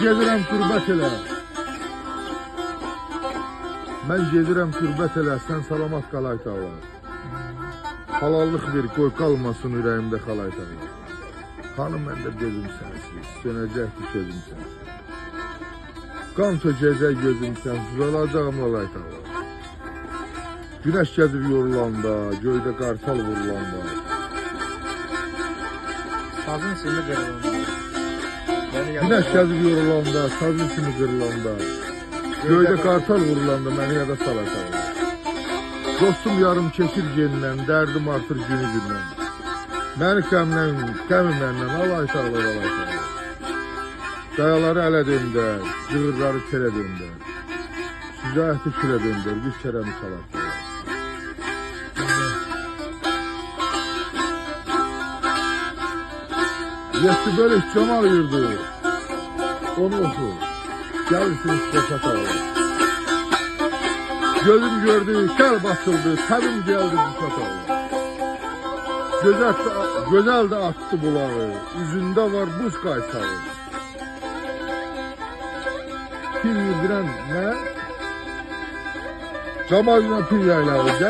gedirəm türbət elə. Mən gedirəm türbət elə, sən salamat qalay tağlar. Halallıq bir qoy qalmasın ürəyimdə xalay tağlar. Xanım məndə gözüm sənsiz, sönəcəkdir sözüm sənsiz. Qan tökəcək gözüm sənsiz, olacağım lalay tağlar. Güneş gəzib yorulanda, göydə qartal vurulanda. Sazın simi qırılanda. Güneş gəzib yorulanda, sazın simi qırılanda. Göydə qartal vurulanda məni yada salacaq. Dostum yarım keçir genindən, dərdim artır günü gündən. Məni qəmi məndən, alay sağlar, alay sağlar. Qayaları ələ döndər, cığırları telə döndər. Süzayəti külə döndər, bir kərəmi salar. Yetti bölük Cemal yurdu, onu oku, gelirsiniz Şefkat ağlar. Gözüm gördü, kel basıldı, təbim geldi Şefkat ağlar. Gözəl de attı bulağı, üzündə var buz qaysağı. Pir yürdirən nə? Cemal ilə pir yaylağı.